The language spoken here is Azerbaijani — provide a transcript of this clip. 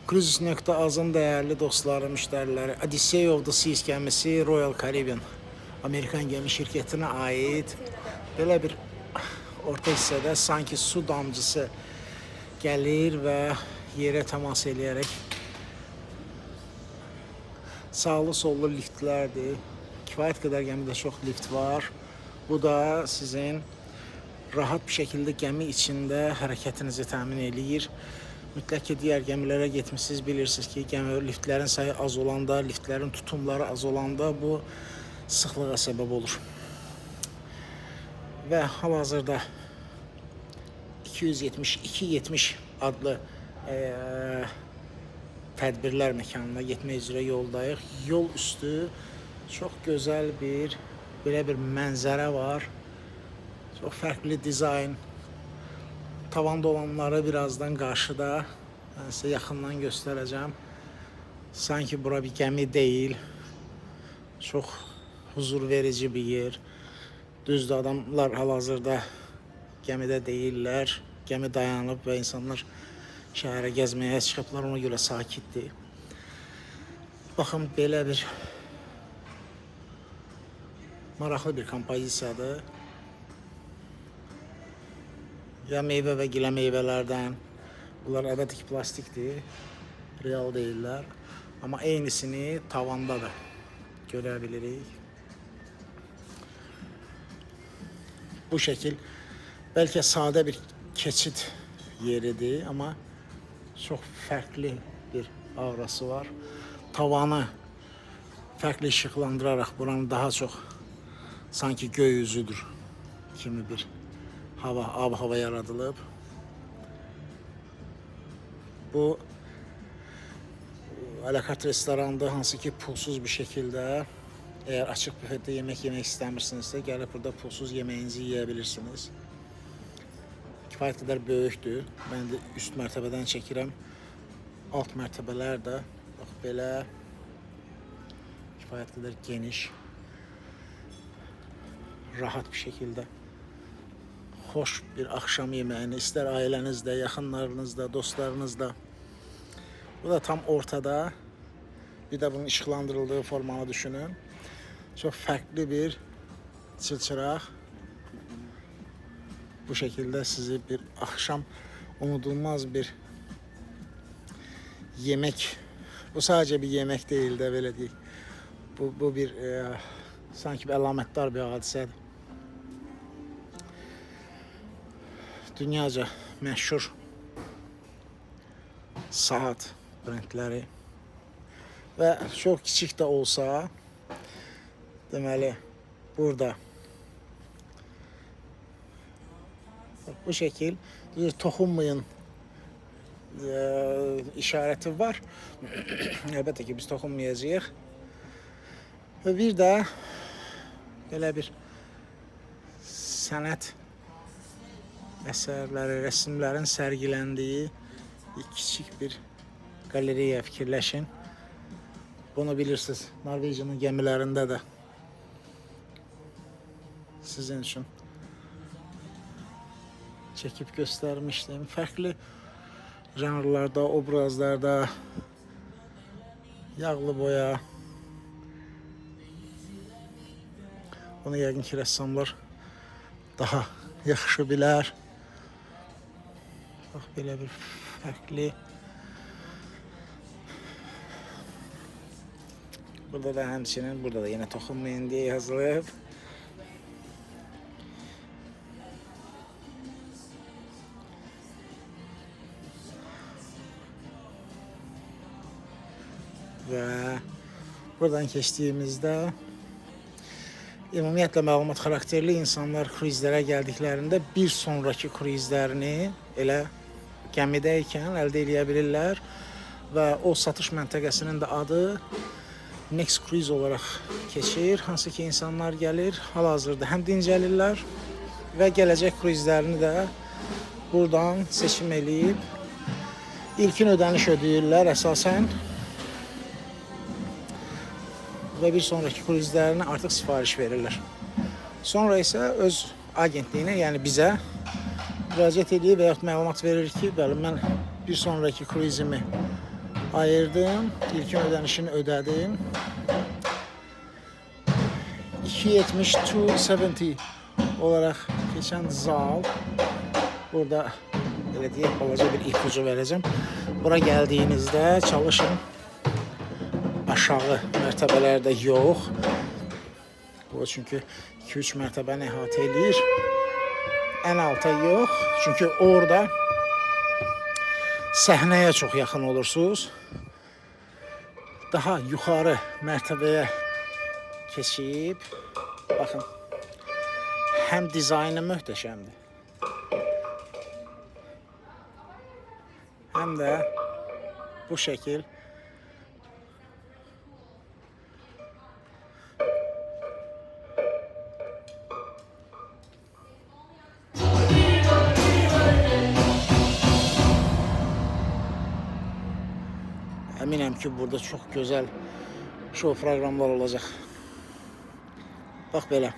Cruises.az-ın dəyərli dostları, müştəriləri, Odyssey of the Seas gəmisi Royal Caribbean Amerikan gəmi şirkətinə aid belə bir orta hissədə sanki su damcısı gəlir və yerə təmas eləyərək sağlı sollu liftlərdir. Kifayət qədər gəmidə çox lift var. Bu da sizin rahat bir şəkildə gəmi içində hərəkətinizi təmin eləyir. Mütləq ki, digər gəmilərə getmişsiniz, bilirsiniz ki, gəmi liftlərin sayı az olanda, liftlərin tutumları az olanda bu sıxlığa səbəb olur. Və hal-hazırda 270 adlı tədbirlər məkanına getmək üzrə yoldayıq. Yol üstü çox gözəl bir belə bir mənzərə var. Çox fərqli dizayn. Tavanda olanları birazdan qarşıda mən sizə yaxından göstərəcəm. Sanki bura bir gəmi deyil. Çox huzur verici bir yer. Düzdür, adamlar hal-hazırda gəmidə deyirlər. Gəmi dayanıb və insanlar şəhərə gəzməyə çıxıblar, ona görə sakitdir. Baxın, belə bir maraqlı bir kompozisiyadır. Ya meyvə və gilə meyvələrdən. Bunlar əlbəttə ki, plastikdir, real deyirlər. Amma eynisini tavanda da görə bilirik. Bu şəkil bəlkə sadə bir keçid yeridir, amma çox fərqli bir aurası var. Tavanı fərqli işıqlandıraraq buranı daha çox sanki göy üzüdür kimi bir ab-hava yaradılıb. Bu alakart restorandır, hansı ki pulsuz bir şəkildə, əgər açıq büfetdə yemək yemək istəmirsinizsə, gəlib burada pulsuz yeməyinizi yeyə bilirsiniz. Kifayət qədər böyükdür. Mən də üst mərtəbədən çəkirəm. Alt mərtəbələr də bax belə kifayət qədər geniş, rahat bir şəkildə xoş bir axşam yeməyini istər ailənizdə, yaxınlarınızda, dostlarınızda. Bu da tam ortada. Bir də bunun işıqlandırıldığı formanı düşünün. Çox fərqli bir çılçıraq. Bu şəkildə sizi bir axşam unudulmaz bir yemək. Bu sadəcə bir yemək deyil də, belə deyək. Bu bir sanki bir əlamətdar bir hadisədir. Dünyaca məşhur saat brendləri və çox kiçik də olsa, deməli, burada bu şəkil toxunmayın işarəti var. Əlbəttə ki, biz toxunmayacağıq. Və bir də belə bir sənət əsərləri, rəsmlərin sərgiləndiyi kiçik bir qaleriya fikirləşin. Bunu bilirsiniz, Norveçin gəmilərində də sizin üçün çəkib göstərmişdim. Fərqli janrlarda, obrazlarda, yağlı boya. Bunu yəqin ki, rəssamlar daha yaxşı bilər. Bax, belə bir fərqli. Burada da həmçinin, burada da yenə toxunmayın deyə yazılıb. Və buradan keçdiyimizdə ümumiyyətlə məlumat xarakterli insanlar kruizlərə gəldiklərində bir sonraki kruizlərini elə gəmidəykən əldə edə bilirlər və o satış məntəqəsinin də adı Next Cruise olaraq keçir. Hansı ki, insanlar gəlir, hal-hazırda həm dincəlirlər və gələcək kruizlərini də buradan seçim eləyib ilkin ödəniş ödəyirlər əsasən və bir sonraki kruizlərini artıq sifariş verirlər. Sonra isə öz agentliyinə, yəni bizə müraciət edir və yaxud məlumat verir ki, bəli, mən bir sonraki kruizimi ayırdım. İlkin ödənişini ödədim. 270 olarak geçen zal. Burada belə deyək, balaca bir ipucu verəcəm. Bura gəldiyinizdə çalışın aşağı mərtəbələrdə yox. Bu çünki 2-3 mərtəbəni əhatə edir. Ən alta yox. Çünki orada səhnəyə çox yaxın olursunuz. Daha yuxarı mərtəbəyə keçib, baxın, həm dizaynı möhtəşəmdir, həm də bu şəkil əminəm ki, burada çox gözəl şou proqramlar olacaq. Bax belə.